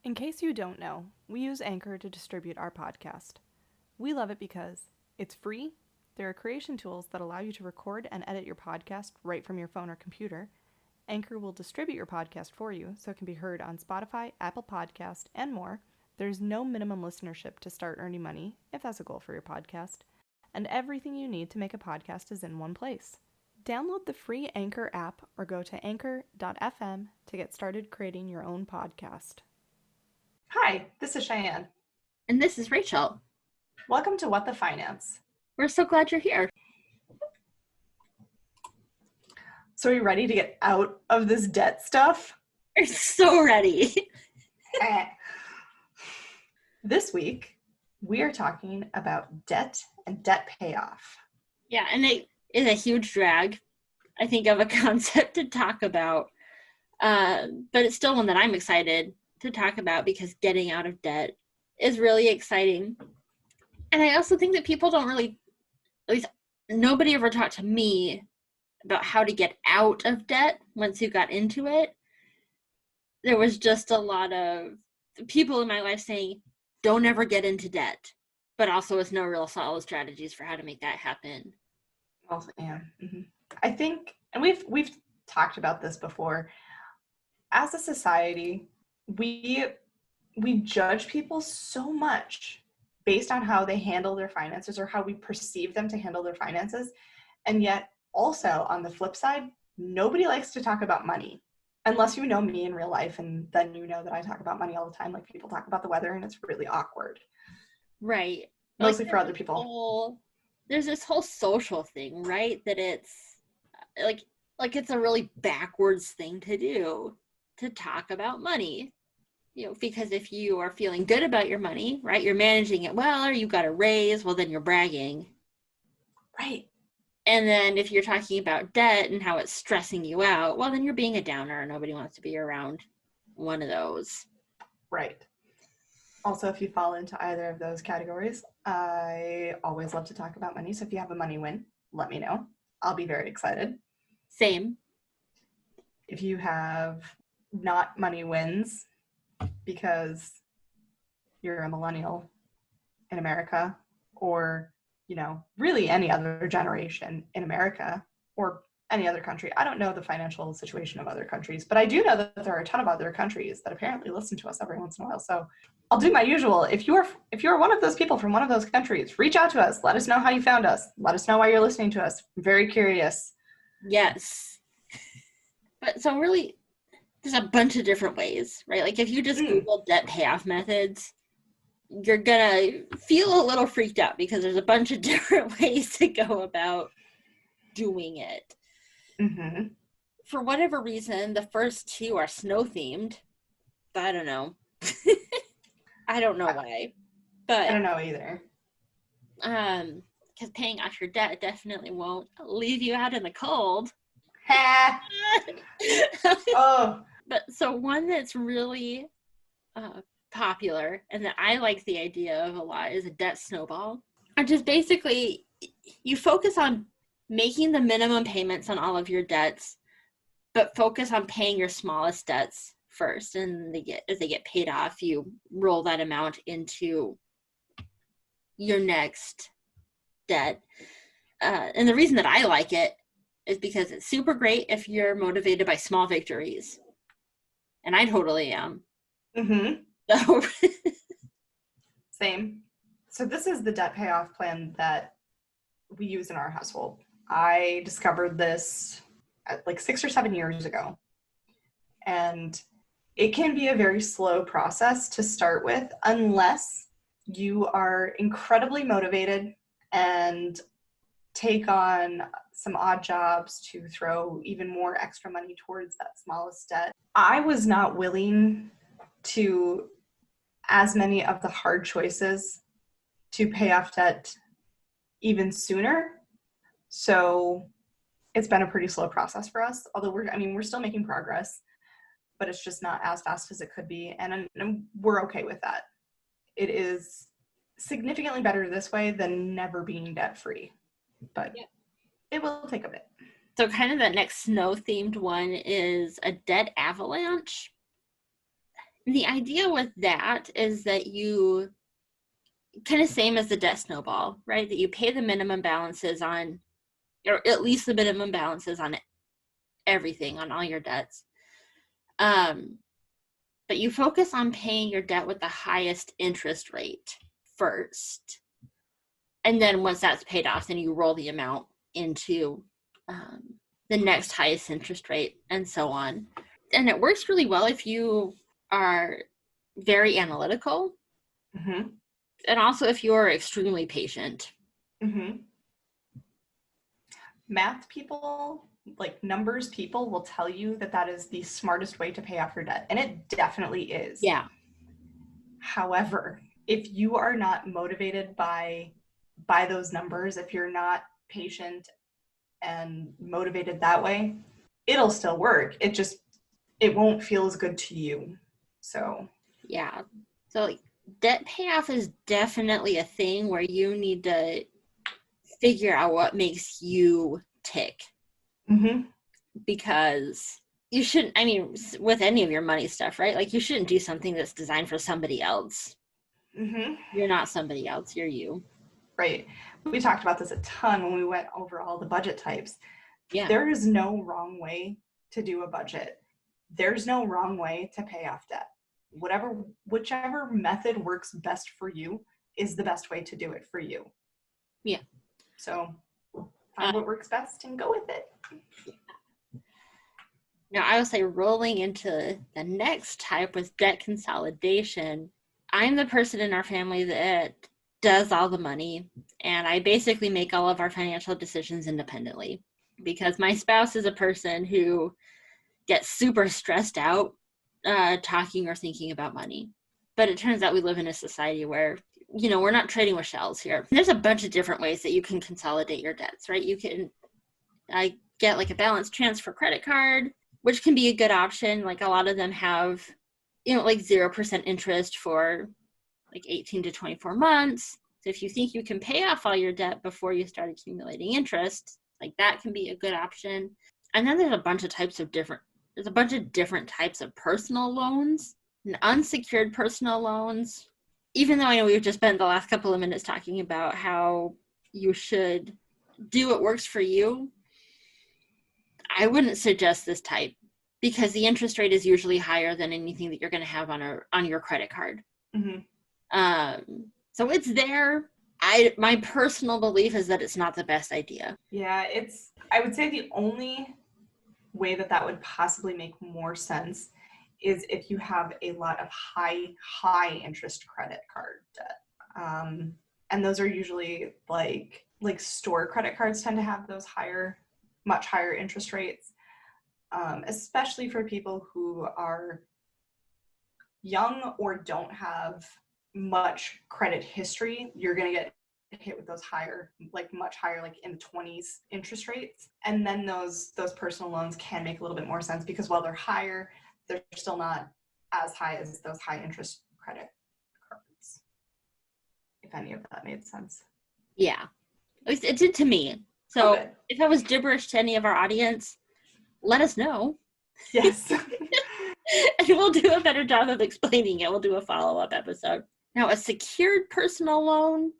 In case you don't know, we use Anchor to distribute our podcast. We love it because it's free, there are creation tools that allow you to record and edit your podcast right from your phone or computer. Anchor will distribute your podcast for you so it can be heard on Spotify, Apple Podcast, and more. There's no minimum listenership to start earning money, if that's a goal for your podcast. And everything you need to make a podcast is in one place. Download the free Anchor app or go to anchor.fm to get started creating your own podcast. Hi, this is Cheyenne. And this is Rachel. Welcome to What the Finance. We're so glad you're here. So are you ready to get out of this debt stuff? We're so ready. This week, we are talking about debt and debt payoff. Yeah, and it is a huge drag, I think, of a concept to talk about. But it's still one that I'm excited to talk about because getting out of debt is really exciting. And I also think that people don't really, at least nobody ever talked to me about how to get out of debt once you got into it. There was just a lot of people in my life saying, don't ever get into debt, but also with no real solid strategies for how to make that happen. Also, yeah. Mm-hmm. I think, and we've talked about this before, as a society, we judge people so much based on how they handle their finances or how we perceive them to handle their finances. And yet also on the flip side, nobody likes to talk about money unless you know me in real life. And then you know that I talk about money all the time. Like people talk about the weather and it's really awkward. Right. Mostly for other people. There's this whole social thing, right? That it's like it's a really backwards thing to do, to talk about money. You know, because if you are feeling good about your money, right, you're managing it well, or you got a raise, well, then you're bragging. Right. And then if you're talking about debt and how it's stressing you out, well, then you're being a downer and nobody wants to be around one of those. Right. Also, if you fall into either of those categories, I always love to talk about money. So if you have a money win, let me know. I'll be very excited. Same. If you have not money wins because you're a millennial in America, or, you know, really any other generation in America or any other country. I don't know the financial situation of other countries, but I do know that there are a ton of other countries that apparently listen to us every once in a while. So I'll do my usual. If you're one of those people from one of those countries, reach out to us. Let us know how you found us. Let us know why you're listening to us. I'm very curious. Yes. But so really, there's a bunch of different ways, right? Like if you just Google debt payoff methods, you're gonna feel a little freaked out because there's a bunch of different ways to go about doing it. Mm-hmm. For whatever reason, the first two are snow themed. I don't know. I don't know why, but I don't know either. Because paying off your debt definitely won't leave you out in the cold. Oh. But so one that's really popular and that I like the idea of a lot is a debt snowball, which is basically you focus on making the minimum payments on all of your debts, but focus on paying your smallest debts first. And as they get paid off, you roll that amount into your next debt. And the reason that I like it is because it's super great if you're motivated by small victories. And I totally am. Mm-hmm. So Same. So this is the debt payoff plan that we use in our household. I discovered this like 6 or 7 years ago. And it can be a very slow process to start with unless you are incredibly motivated and take on some odd jobs to throw even more extra money towards that smallest debt. I was not willing to as many of the hard choices to pay off debt even sooner. So it's been a pretty slow process for us, although we're still making progress, but it's just not as fast as it could be. And we're okay with that. It is significantly better this way than never being debt free, but it will take a bit. So kind of the next snow themed one is a debt avalanche. The idea with that is that you kind of same as the debt snowball, right? That you pay the minimum balances on, or at least the minimum balances on everything, on all your debts. But you focus on paying your debt with the highest interest rate first. And then once that's paid off, then you roll the amount into the next highest interest rate and so on. And it works really well if you are very analytical. Mm-hmm. And also if you're extremely patient. Mm-hmm. Math people, like numbers people, will tell you that that is the smartest way to pay off your debt. And it definitely is. Yeah. However, if you are not motivated by those numbers, if you're not patient and motivated that way, it'll still work. It won't feel as good to you. So yeah. So like, debt payoff is definitely a thing where you need to figure out what makes you tick. Mm-hmm. Because you shouldn't, I mean, with any of your money stuff, right? Like you shouldn't do something that's designed for somebody else. Mm-hmm. You're not somebody else, you're you. Right. We talked about this a ton when we went over all the budget types. Yeah. There is no wrong way to do a budget. There's no wrong way to pay off debt. Whichever method works best for you is the best way to do it for you. Yeah. So find what works best and go with it. Now, I would say rolling into the next type with debt consolidation, I'm the person in our family that does all the money, and I basically make all of our financial decisions independently because my spouse is a person who gets super stressed out talking or thinking about money. But it turns out we live in a society where, you know, we're not trading with shells here. There's a bunch of different ways that you can consolidate your debts, right? You can get like a balance transfer credit card, which can be a good option. Like a lot of them have, you know, like 0% interest for like 18 to 24 months. So if you think you can pay off all your debt before you start accumulating interest, like that can be a good option. And then there's a bunch of different types of personal loans and unsecured personal loans. Even though I know we've just spent the last couple of minutes talking about how you should do what works for you, I wouldn't suggest this type because the interest rate is usually higher than anything that you're going to have on your credit card. Mm-hmm. So it's there. My personal belief is that it's not the best idea. Yeah, I would say the only way that would possibly make more sense is if you have a lot of high interest credit card debt. And those are usually like store credit cards tend to have those much higher interest rates, especially for people who are young or don't have much credit history. You're going to get hit with those much higher, like in the 20s interest rates. And then those personal loans can make a little bit more sense because while they're higher, they're still not as high as those high interest credit cards. If any of that made sense. Yeah, at least it did to me. So if I was gibberish to any of our audience, let us know. Yes. And we'll do a better job of explaining it. We'll do a follow-up episode. Now, a secured personal loan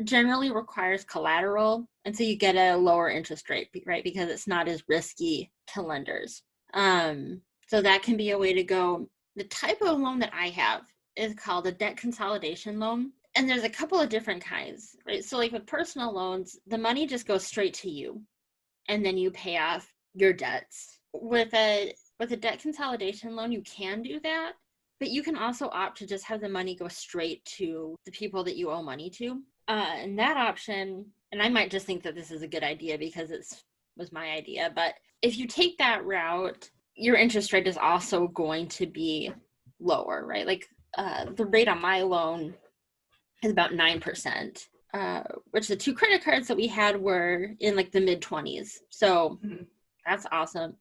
generally requires collateral, and so you get a lower interest rate, right? Because it's not as risky to lenders. So that can be a way to go. The type of loan that I have is called a debt consolidation loan. And there's a couple of different kinds, right? So like with personal loans, the money just goes straight to you and then you pay off your debts. With a debt consolidation loan, you can do that, but you can also opt to just have the money go straight to the people that you owe money to. And that option, and I might just think that this is a good idea because it was my idea, but if you take that route, your interest rate is also going to be lower, right? Like the rate on my loan is about 9%, which the two credit cards that we had were in like the mid-20s. So that's awesome.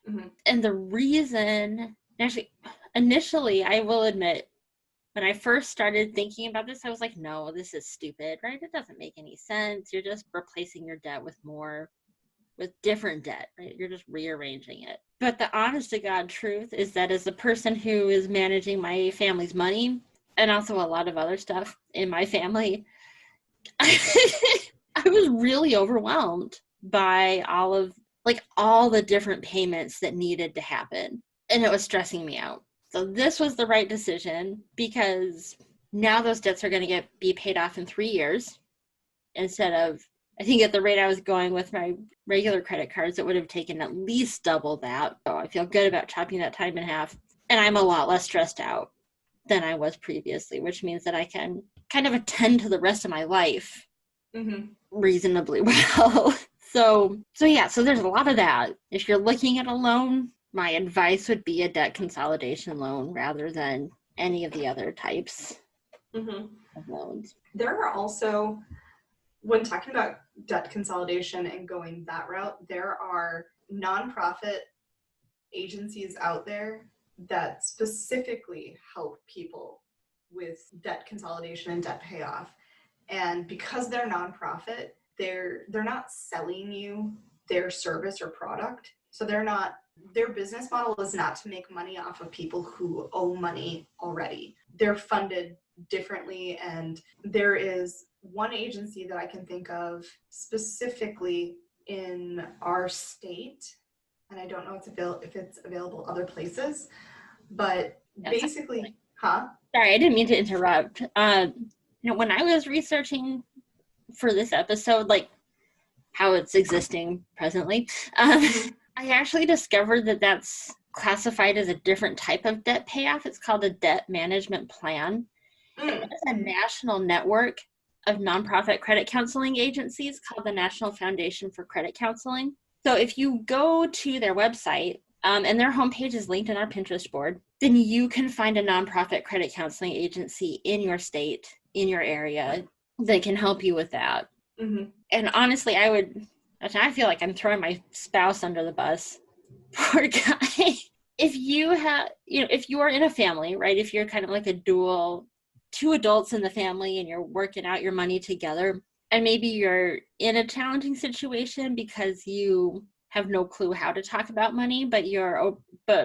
Mm-hmm. And the reason, actually, initially, I will admit, when I first started thinking about this, I was like, no, this is stupid, right? It doesn't make any sense. You're just replacing your debt with different debt, right? You're just rearranging it. But the honest to God truth is that as a person who is managing my family's money and also a lot of other stuff in my family, I was really overwhelmed by all the different payments that needed to happen. And it was stressing me out. So this was the right decision because now those debts are going to be paid off in 3 years instead of, I think at the rate I was going with my regular credit cards, it would have taken at least double that. So I feel good about chopping that time in half. And I'm a lot less stressed out than I was previously, which means that I can kind of attend to the rest of my life reasonably well. So there's a lot of that. If you're looking at a loan, my advice would be a debt consolidation loan rather than any of the other types of loans. There are also, when talking about debt consolidation and going that route, there are nonprofit agencies out there that specifically help people with debt consolidation and debt payoff. And because they're nonprofit, they're not selling you their service or product. So their business model is not to make money off of people who owe money already. They're funded differently, and there is one agency that I can think of specifically in our state, and I don't know if it's available other places, but basically, Sorry, I didn't mean to interrupt. When I was researching for this episode, like how it's existing presently, I actually discovered that that's classified as a different type of debt payoff. It's called a debt management plan. It's a national network of nonprofit credit counseling agencies called the National Foundation for Credit Counseling. So if you go to their website, and their homepage is linked in our Pinterest board, then you can find a nonprofit credit counseling agency in your state, in your area, that can help you with that. And honestly, I feel like I'm throwing my spouse under the bus. Poor guy. If you are in a family, right? If you're kind of like two adults in the family and you're working out your money together, and maybe you're in a challenging situation because you have no clue how to talk about money, but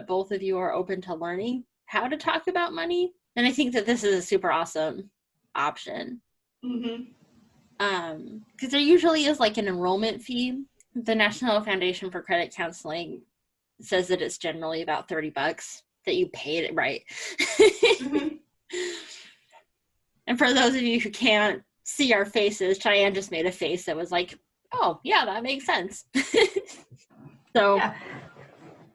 both of you are open to learning how to talk about money, then I think that this is a super awesome option. Because there usually is like an enrollment fee. The National Foundation for Credit Counseling says that it's generally about $30 that you paid it right. And for those of you who can't see our faces, Cheyenne just made a face that was like, oh yeah, that makes sense. So yeah.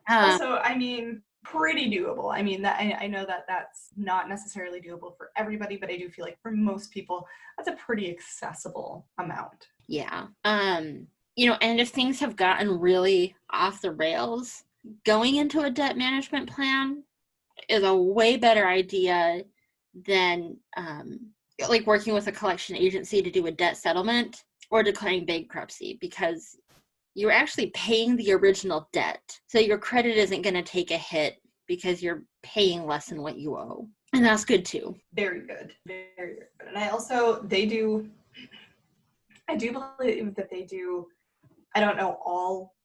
Also, I mean, pretty doable. I mean, I know that that's not necessarily doable for everybody, but I do feel like for most people, that's a pretty accessible amount. Yeah. And if things have gotten really off the rails, going into a debt management plan is a way better idea than like working with a collection agency to do a debt settlement or declaring bankruptcy, because you're actually paying the original debt. So your credit isn't going to take a hit because you're paying less than what you owe. And that's good too. Very good. Very, very good. And I do believe that they do, I don't know all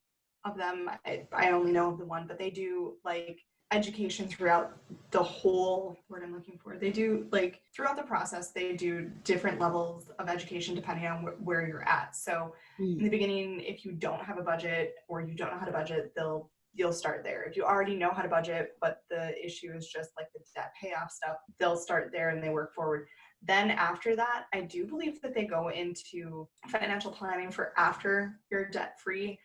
of them. I only know of the one, but they do like education throughout the whole word I'm looking for. They do like throughout the process, they do different levels of education depending on where you're at. So in the beginning, if you don't have a budget or you don't know how to budget, you'll start there. If you already know how to budget, but the issue is just like the debt payoff stuff, they'll start there and they work forward. Then after that, I do believe that they go into financial planning for after you're debt free.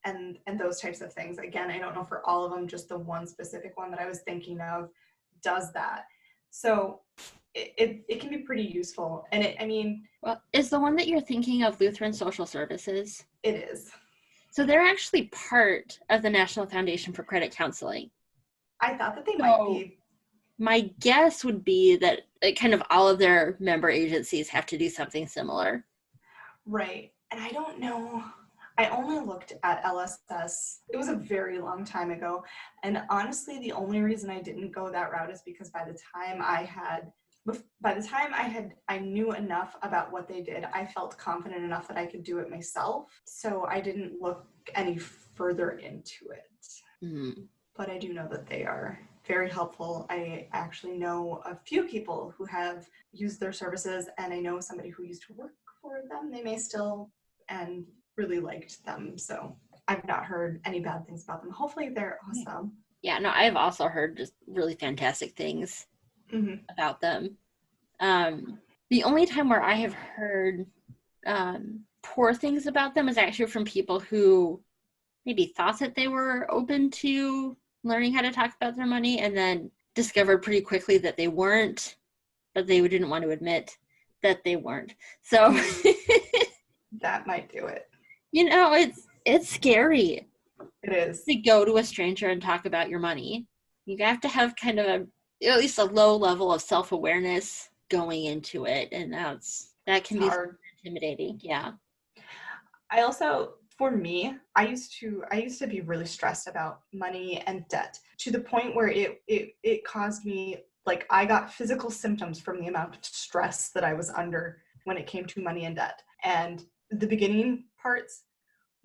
And those types of things. Again, I don't know for all of them, just the one specific one that I was thinking of does that. So it can be pretty useful. And well, is the one that you're thinking of Lutheran Social Services? It is. So they're actually part of the National Foundation for Credit Counseling. I thought that they might be. My guess would be that kind of all of their member agencies have to do something similar. Right. And I don't know. I only looked at LSS. It was a very long time ago. And honestly, the only reason I didn't go that route is because by the time I knew enough about what they did, I felt confident enough that I could do it myself. So I didn't look any further into it. but I do know that they are very helpful. I actually know a few people who have used their services, and I know somebody who used to work for them. They may still, and really liked them. So I've not heard any bad things about them. Hopefully they're awesome. Yeah, no, I've also heard just really fantastic things about them. The only time where I have heard poor things about them is actually from people who maybe thought that they were open to learning how to talk about their money and then discovered pretty quickly that they weren't, but they didn't want to admit that they weren't. So that might do it. You know, it's scary. It is. To go to a stranger and talk about your money. You have to have kind of at least a low level of self-awareness going into it, and that can be intimidating. Yeah. I also, for me, I used to be really stressed about money and debt to the point where it caused me, like, I got physical symptoms from the amount of stress that I was under when it came to money and debt. And the beginning parts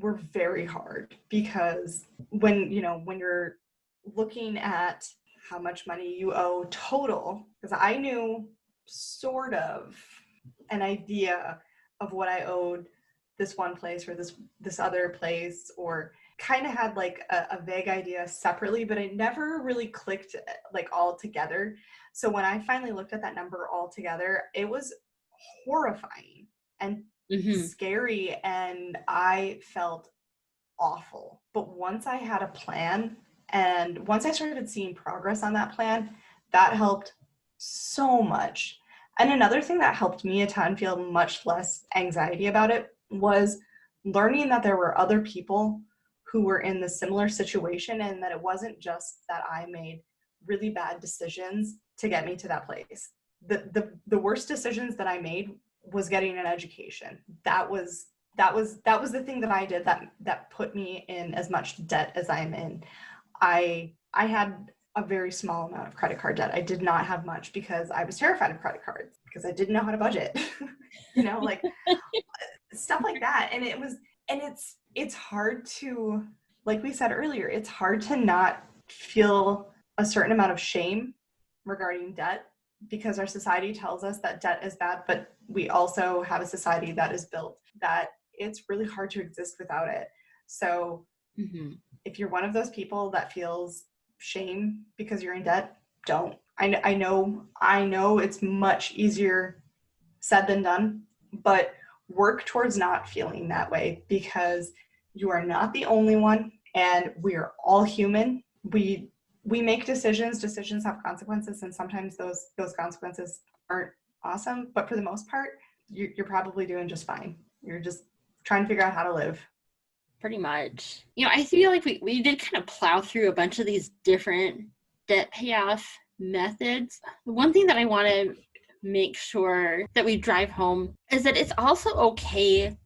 were very hard because when you're looking at how much money you owe total, because I knew sort of an idea of what I owed this one place or this other place, or kind of had like a vague idea separately, but it never really clicked like all together. So when I finally looked at that number all together, it was horrifying and scary, and I felt awful. But once I had a plan, and once I started seeing progress on that plan, that helped so much. And another thing that helped me a ton feel much less anxiety about it was learning that there were other people who were in the similar situation, and that it wasn't just that I made really bad decisions to get me to that place. The worst decisions that I made was getting an education. That was the thing that I did that put me in as much debt as I am in. I had a very small amount of credit card debt. I did not have much because I was terrified of credit cards because I didn't know how to budget. Like stuff like that. And it's hard to, like we said earlier, it's hard to not feel a certain amount of shame regarding debt, because our society tells us that debt is bad, but we also have a society that is built that it's really hard to exist without it. So if you're one of those people that feels shame because you're in debt, don't. I know it's much easier said than done, but work towards not feeling that way, because you are not the only one, and we are all human. We make decisions have consequences, and sometimes those consequences aren't awesome, but for the most part, you're probably doing just fine. You're just trying to figure out how to live. Pretty much. I feel like we did kind of plow through a bunch of these different debt payoff methods. The one thing that I want to make sure that we drive home is that it's also okay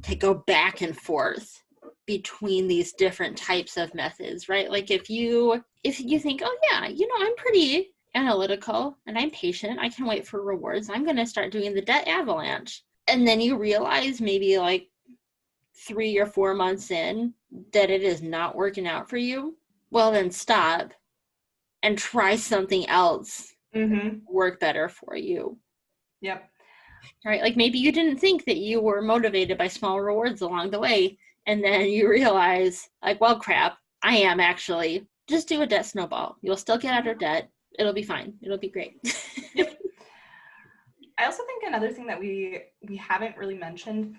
to go back and forth between these different types of methods, right? Like if you think, oh yeah, I'm pretty analytical and I'm patient, I can wait for rewards, I'm going to start doing the debt avalanche. And then you realize maybe like 3 or 4 months in that it is not working out for you, well then stop and try something else work better for you. Yep. Right? Like maybe you didn't think that you were motivated by small rewards along the way, and then you realize, like, well, crap, I am actually. Just do a debt snowball. You'll still get out of debt. It'll be fine. It'll be great. Yep. I also think another thing that we haven't really mentioned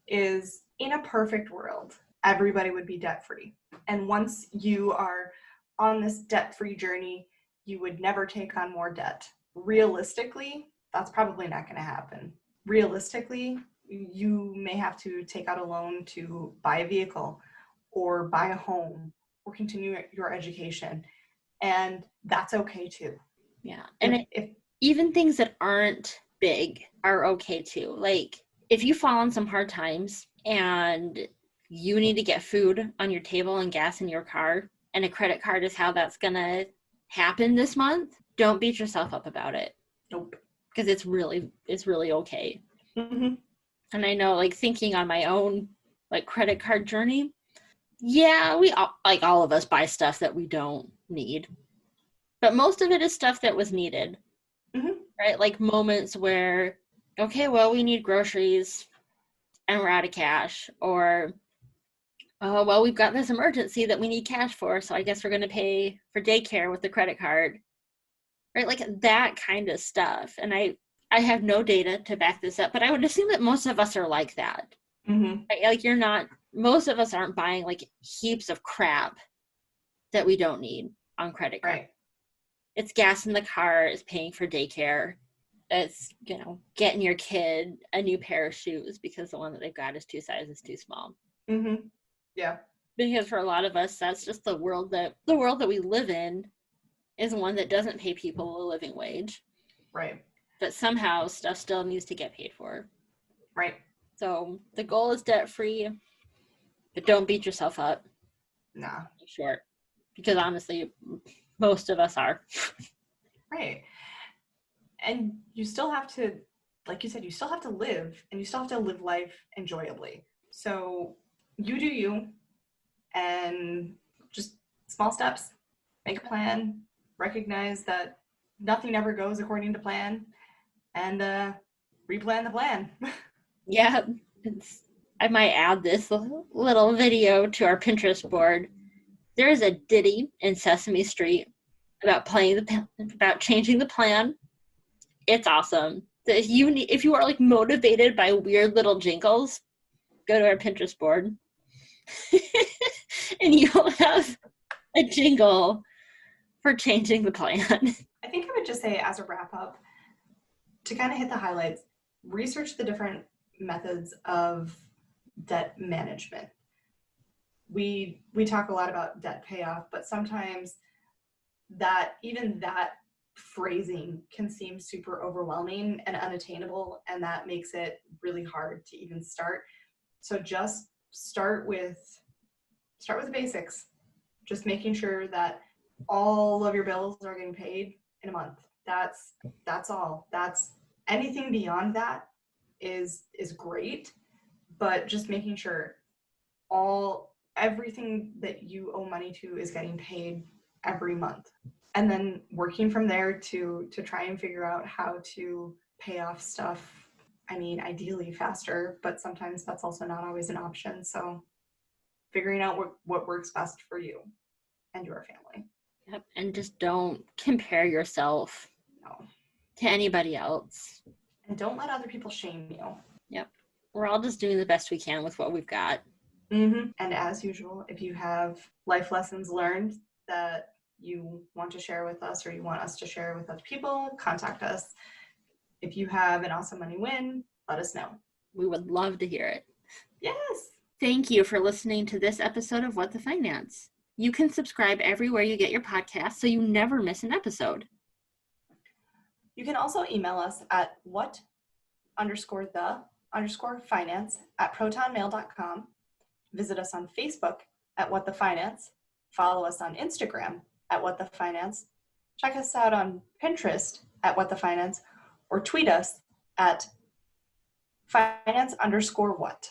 is, in a perfect world, everybody would be debt-free. And once you are on this debt-free journey, you would never take on more debt. Realistically, that's probably not going to happen. Realistically, you may have to take out a loan to buy a vehicle or buy a home or continue your education. And that's okay too. Yeah. And even things that aren't big are okay too. Like if you fall on some hard times and you need to get food on your table and gas in your car, and a credit card is how that's going to happen this month, don't beat yourself up about it. Nope. Because it's really okay. And I know, like, thinking on my own like credit card journey, Yeah, we all, like all of us buy stuff that we don't need, but most of it is stuff that was needed, Mm-hmm. right? Like moments where, okay, well, we need groceries and we're out of cash, or oh, well, we've got this emergency that we need cash for, so I guess we're going to pay for daycare with the credit card, right? Like that kind of stuff. And I have no data to back this up, but I would assume that most of us are like that. Mm-hmm. Right? Like you're not, most of us aren't buying like heaps of crap that we don't need on credit card. Right. It's gas in the car, it's paying for daycare, it's, you know, getting your kid a new pair of shoes because the one that they've got is 2 sizes too small. Mm-hmm. Yeah. Because for a lot of us, that's just the world that we live in is one that doesn't pay people a living wage. Right. But somehow stuff still needs to get paid for. Right. So the goal is debt free, but don't beat yourself up. Nah. Short. Because honestly, most of us are. Right. And you still have to, like you said, you still have to live, and you still have to live life enjoyably. So you do you, and just small steps. Make a plan. Recognize that nothing ever goes according to plan, and replan the plan. Yeah. I might add this little video to our Pinterest board. There is a ditty in Sesame Street about changing the plan. It's awesome. If you are like motivated by weird little jingles, go to our Pinterest board, and you'll have a jingle for changing the plan. I think I would just say, as a wrap up, to kind of hit the highlights, research the different methods of debt management. We talk a lot about debt payoff, but sometimes that phrasing can seem super overwhelming and unattainable, and that makes it really hard to even start. So just start with the basics. Just making sure that all of your bills are getting paid in a month. That's all. That's anything beyond that is great, but just making sure everything that you owe money to is getting paid every month, and then working from there to try and figure out how to pay off stuff. I mean, ideally faster, but sometimes that's also not always an option. So figuring out what works best for you and your family. Yep. And just don't compare yourself to anybody else. And don't let other people shame you. Yep. We're all just doing the best we can with what we've got. Mm-hmm. And as usual, if you have life lessons learned that you want to share with us, or you want us to share with other people, contact us. If you have an awesome money win, let us know. We would love to hear it. Yes. Thank you for listening to this episode of What the Finance. You can subscribe everywhere you get your podcast so you never miss an episode. You can also email us at what_the_finance@protonmail.com. Visit us on Facebook at What the Finance. Follow us on Instagram at What the Finance. Check us out on Pinterest at What the Finance, or tweet us at finance_what.